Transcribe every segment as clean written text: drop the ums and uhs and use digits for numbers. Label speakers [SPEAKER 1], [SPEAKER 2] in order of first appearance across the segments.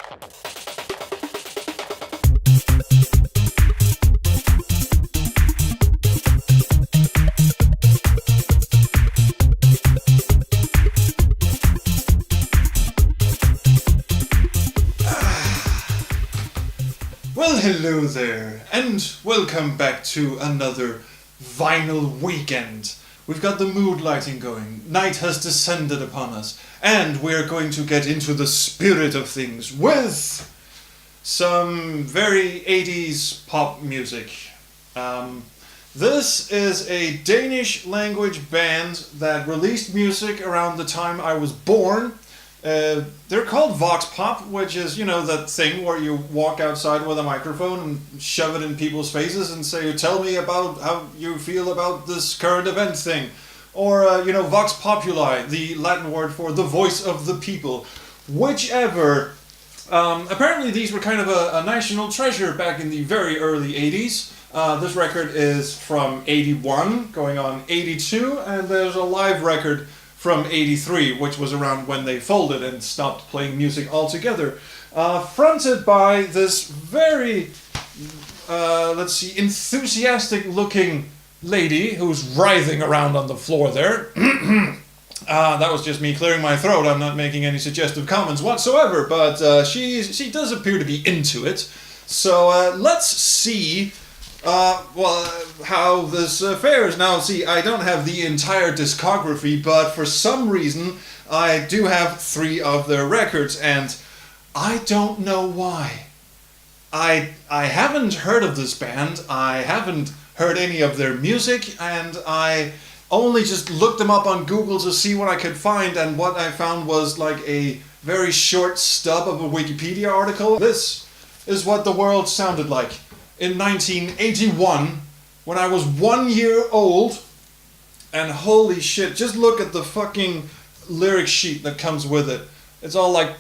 [SPEAKER 1] Well, hello there, and welcome back to another vinyl weekend. We've got the mood lighting going, night has descended upon us, and we're going to get into the spirit of things with some very 80s pop music. This is a Danish language band that released music around the time I was born. They're called Voxpop, which is, that thing where you walk outside with a microphone and shove it in people's faces and say, tell me about how you feel about this current event thing. Or, Vox Populi, the Latin word for the voice of the people. Whichever. Apparently these were kind of a national treasure back in the very early 80s. This record is from 81, going on 82, and there's a live record from 83, which was around when they folded and stopped playing music altogether. Fronted by this very, enthusiastic looking lady who's writhing around on the floor there. That was just me clearing my throat. I'm not making any suggestive comments whatsoever, but she does appear to be into it. So let's see how this fares. Now, see, I don't have the entire discography, but for some reason, I do have 3 of their records, and I don't know why. I haven't heard of this band, I haven't heard any of their music, and I only just looked them up on Google to see what I could find, and what I found was like a very short stub of a Wikipedia article. This is what the world sounded like in 1981, when I was 1 year old, and holy shit, just look at the fucking lyric sheet that comes with it. It's all like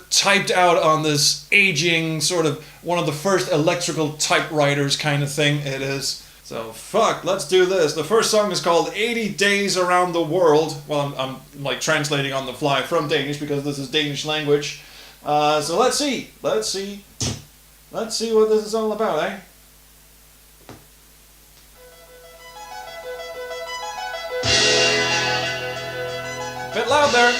[SPEAKER 1] typed out on this aging sort of one of the first electrical typewriters kind of thing it is. So fuck, let's do this. The first song is called 80 Days Around the World. Well, I'm like translating on the fly from Danish because this is Danish language. So let's see what this is all about, eh? Bit loud there.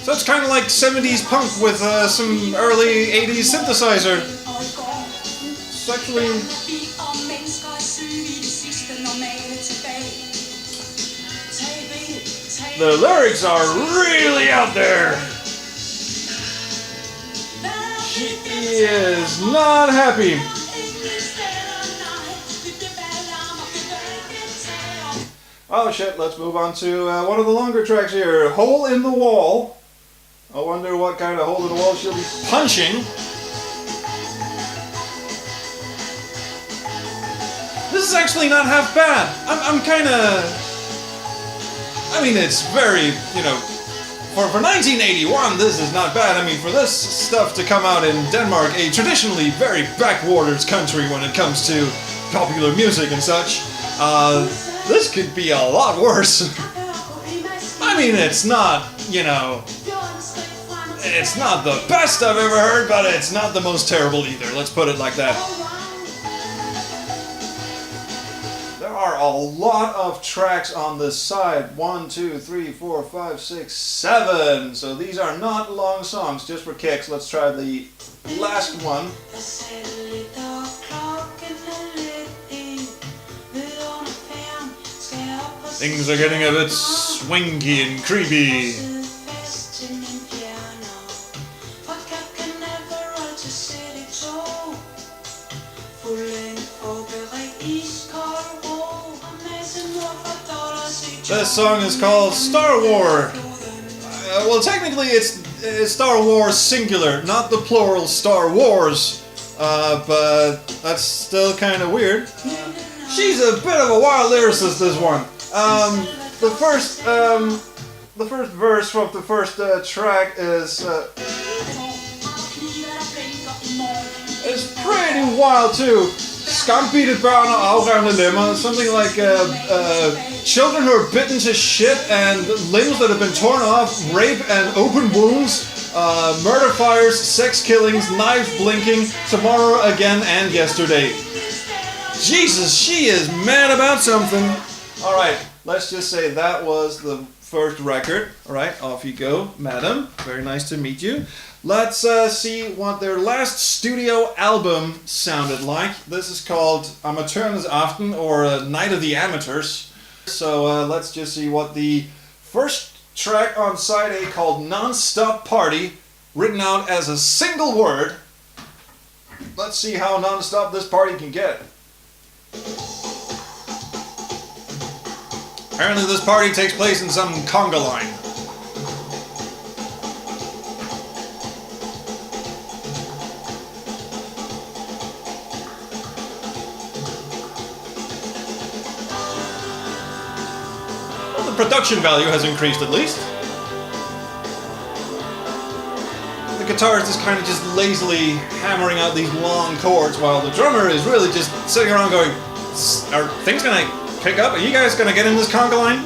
[SPEAKER 1] So it's kind of like 70s punk with some early 80s synthesizer. It's actually... The lyrics are really out there. She is not happy. Oh shit, let's move on to one of the longer tracks here. Hole in the Wall. I wonder what kind of hole in the wall she'll be punching. This is actually not half bad. I'm kind of... I mean, it's very, for 1981, this is not bad. I mean, for this stuff to come out in Denmark, a traditionally very backwaters country when it comes to popular music and such, this could be a lot worse. I mean, it's not, it's not the best I've ever heard, but it's not the most terrible either. Let's put it like that. There are a lot of tracks on this side. 1, 2, 3, 4, 5, 6, 7. So these are not long songs, just for kicks. Let's try the last one. Things are getting a bit swingy and creepy. This song is called Star War. Well, technically it's Star Wars singular, not the plural Star Wars. But that's still kind of weird. She's a bit of a wild lyricist, this one. The first verse from the first track is pretty wild too. Skambidte børn og afrevne lemmer. Something like children who are bitten to shit and limbs that have been torn off, rape and open wounds, murder fires, sex killings, knives blinking, tomorrow again and yesterday. Jesus, she is mad about something. Alright, let's just say that was the first record. Alright, off you go, madam. Very nice to meet you. Let's see what their last studio album sounded like. This is called Amatørernes Aften, or Night of the Amateurs. So let's just see what the first track on side A, called Non-Stop Party, written out as a single word. Let's see how non-stop this party can get. Apparently this party takes place in some conga line. Well, the production value has increased at least. The guitarist is kind of just lazily hammering out these long chords while the drummer is really just sitting around going, are things gonna pick up? Are you guys gonna get in this conga line?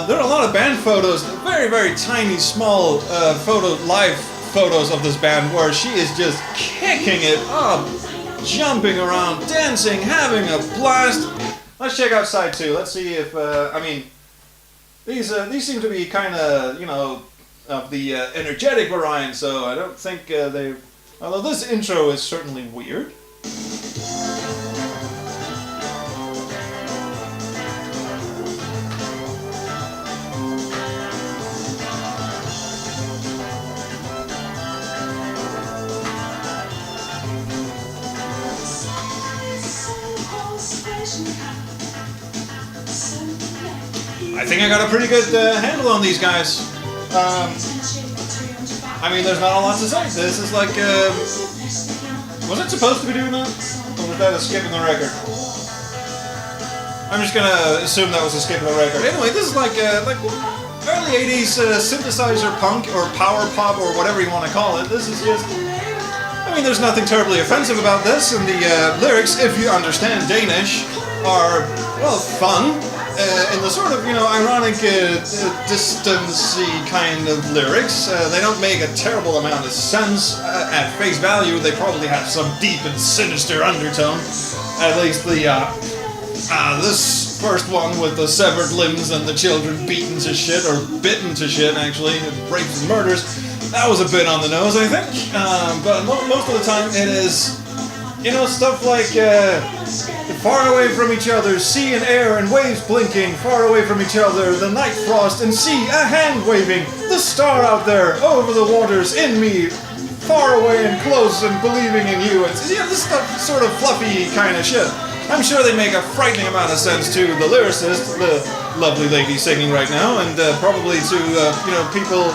[SPEAKER 1] There are a lot of band photos, very, very tiny, small live photos of this band where she is just kicking it up, jumping around, dancing, having a blast. Let's check out side two. Let's see if, I mean, these seem to be kind of, you know, of the energetic variant, so I don't think they... Although this intro is certainly weird. I think I got a pretty good handle on these guys. I mean, there's not a lot to say. This is like, was it supposed to be doing that? Or was that a skip in the record? I'm just gonna assume that was a skip in the record. Anyway, this is like early 80s synthesizer punk or power pop or whatever you want to call it. This is just, I mean, there's nothing terribly offensive about this, and the lyrics, if you understand Danish, are, well, fun. In the sort of, you know, ironic, distancy kind of lyrics. They don't make a terrible amount of sense. At face value, they probably have some deep and sinister undertone. At least the, this first one with the severed limbs and the children beaten to shit, or bitten to shit, actually, rapes and murders, that was a bit on the nose, I think. But most of the time it is, you know, stuff like, far away from each other, sea and air and waves blinking, far away from each other, the night frost and sea, a hand waving, the star out there, over the waters, in me, far away and close and believing in you. It's, yeah, this stuff, sort of fluffy kind of shit. I'm sure they make a frightening amount of sense to the lyricist, the lovely lady singing right now, and probably to, you know, people.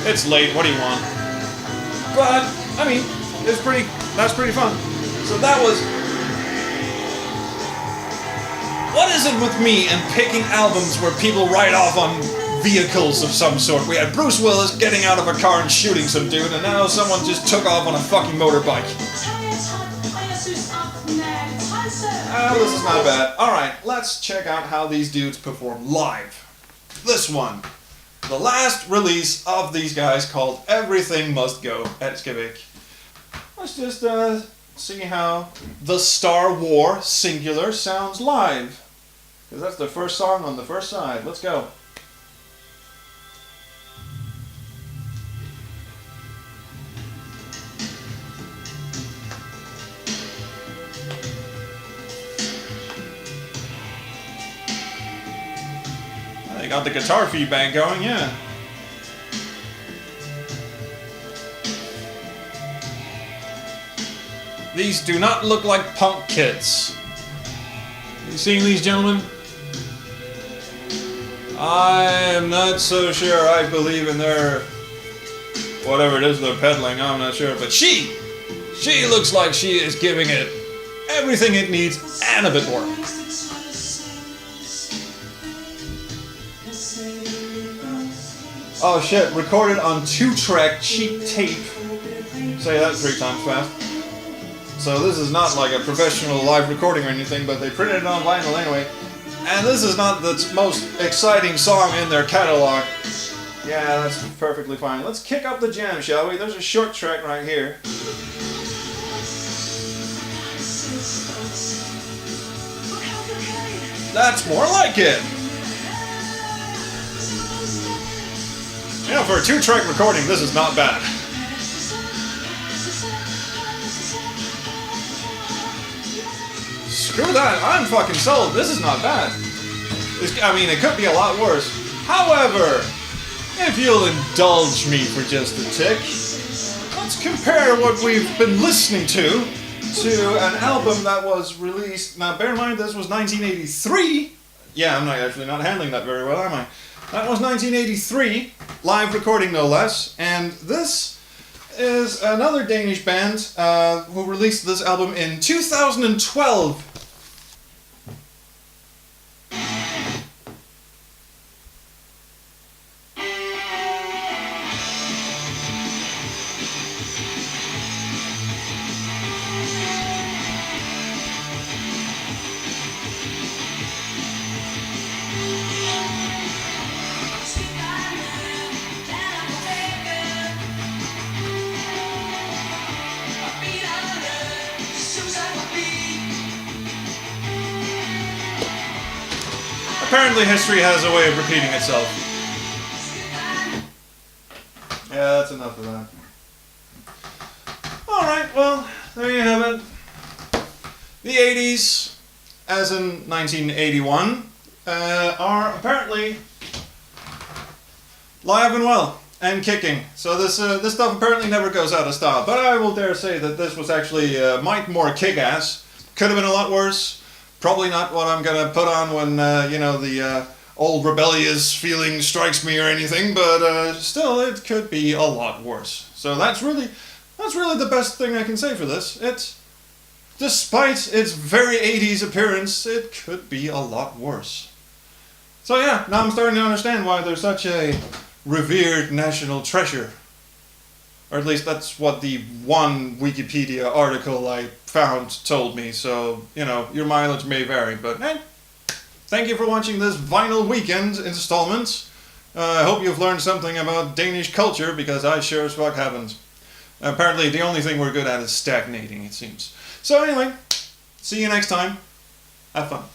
[SPEAKER 1] It's late, what do you want? But, I mean, that's pretty fun. So that was... What is it with me and picking albums where people ride off on vehicles of some sort? We had Bruce Willis getting out of a car and shooting some dude, and now someone just took off on a fucking motorbike. Oh, this is not bad. Alright, let's check out how these dudes perform live. This one. The last release of these guys, called Everything Must Go at Skivik. Let's just see how The Star War, singular, sounds live. Because that's the first song on the first side. Let's go. They got the guitar feedback going, yeah. These do not look like punk kids. You seeing these gentlemen? I am not so sure I believe in their... whatever it is they're peddling, I'm not sure. But she looks like she is giving it everything it needs and a bit more. Oh shit, recorded on 2-track cheap tape. Say that 3 times fast. So this is not like a professional live recording or anything, but they printed it on vinyl anyway. And this is not the most exciting song in their catalog. Yeah, that's perfectly fine. Let's kick up the jam, shall we? There's a short track right here. That's more like it. You know, for a 2-track recording, this is not bad. Screw that, I'm fucking sold. This is not bad. I mean, it could be a lot worse. However, if you'll indulge me for just a tick, let's compare what we've been listening to an album that was released. Now, bear in mind, this was 1983. Yeah, I'm not handling that very well, am I? That was 1983, live recording no less, and this is another Danish band who released this album in 2012. Apparently history has a way of repeating itself. Yeah, that's enough of that. Alright, well, there you have it. The 80s, as in 1981, are apparently live and well, and kicking. So this stuff apparently never goes out of style. But I will dare say that this was actually might more kick-ass. Could have been a lot worse. Probably not what I'm gonna put on when the old rebellious feeling strikes me or anything, but still, it could be a lot worse. So that's really the best thing I can say for this. Despite its very 80s appearance, it could be a lot worse. So yeah, now I'm starting to understand why they're such a revered national treasure. Or at least that's what the one Wikipedia article I found told me, so, your mileage may vary, but hey, thank you for watching this Vinyl Weekend installment. I hope you've learned something about Danish culture, because I sure as fuck haven't. Apparently the only thing we're good at is stagnating, it seems. So anyway, see you next time. Have fun.